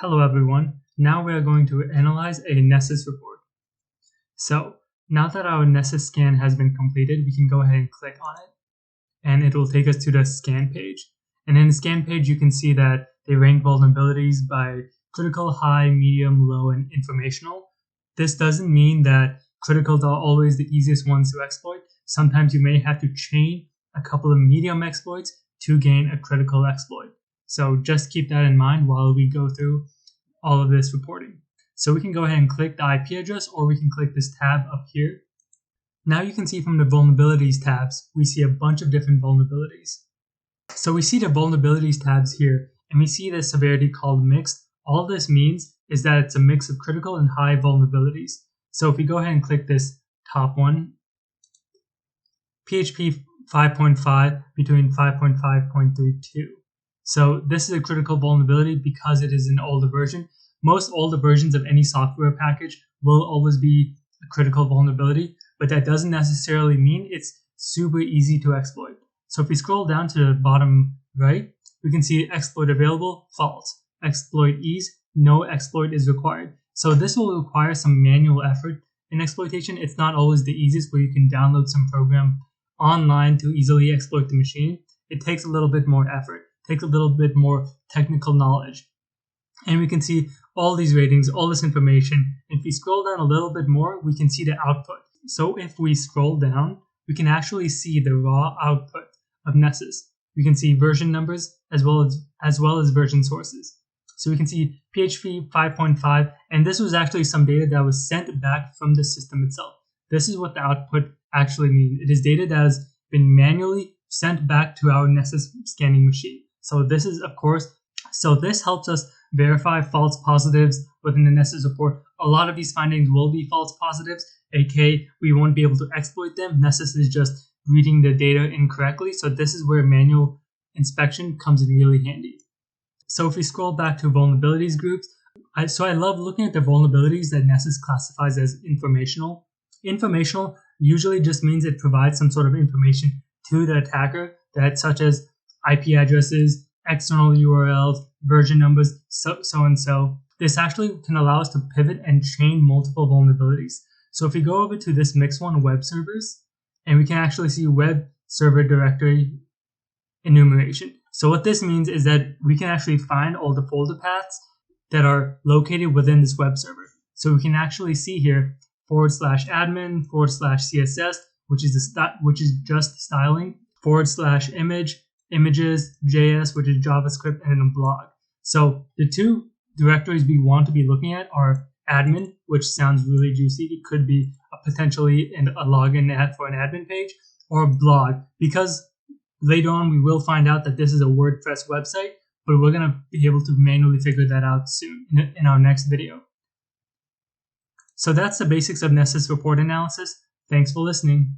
Hello everyone, now we are going to analyze a Nessus report. So now that our Nessus scan has been completed, we can go ahead and click on it and it will take us to the scan page. And in the scan page you can see that they rank vulnerabilities by critical, high, medium, low, and informational. This doesn't mean that criticals are always the easiest ones to exploit. Sometimes you may have to chain a couple of medium exploits to gain a critical exploit. So just keep that in mind while we go through all of this reporting. So we can go ahead and click the IP address, or we can click this tab up here. Now you can see from the vulnerabilities tabs, we see a bunch of different vulnerabilities. So we see the vulnerabilities tabs here, and we see the severity called mixed. All this means is that it's a mix of critical and high vulnerabilities. So if we go ahead and click this top one, PHP 5.5 between 5.5.32. So this is a critical vulnerability because it is an older version. Most older versions of any software package will always be a critical vulnerability, but that doesn't necessarily mean it's super easy to exploit. So if we scroll down to the bottom right, we can see exploit available, false. Exploit ease, no exploit is required. So this will require some manual effort in exploitation. It's not always the easiest where you can download some program online to easily exploit the machine. It takes a little bit more effort, takes a little bit more technical knowledge. And we can see all these ratings, all this information. If we scroll down a little bit more, we can see the output. So if we scroll down, we can actually see the raw output of Nessus. We can see version numbers as well as version sources. So we can see PHP 5.5, and this was actually some data that was sent back from the system itself. This is what the output actually means. It is data that has been manually sent back to our Nessus scanning machine. So this helps us verify false positives within the Nessus report. A lot of these findings will be false positives, aka we won't be able to exploit them. Nessus is just reading the data incorrectly. So this is where manual inspection comes in really handy. So if we scroll back to vulnerabilities groups, I love looking at the vulnerabilities that Nessus classifies as informational. Informational usually just means it provides some sort of information to the attacker, that such as IP addresses, external URLs, version numbers, so and so. This actually can allow us to pivot and chain multiple vulnerabilities. So if we go over to this mixed one, web servers, and we can actually see web server directory enumeration. So what this means is that we can actually find all the folder paths that are located within this web server. So we can actually see here /admin /css, which is just styling, /image, images, JS, which is JavaScript, and a blog. So the two directories we want to be looking at are admin, which sounds really juicy. It could be potentially a login for an admin page, or blog, because later on we will find out that this is a WordPress website, but we're going to be able to manually figure that out soon in our next video. So that's the basics of Nessus report analysis. Thanks for listening.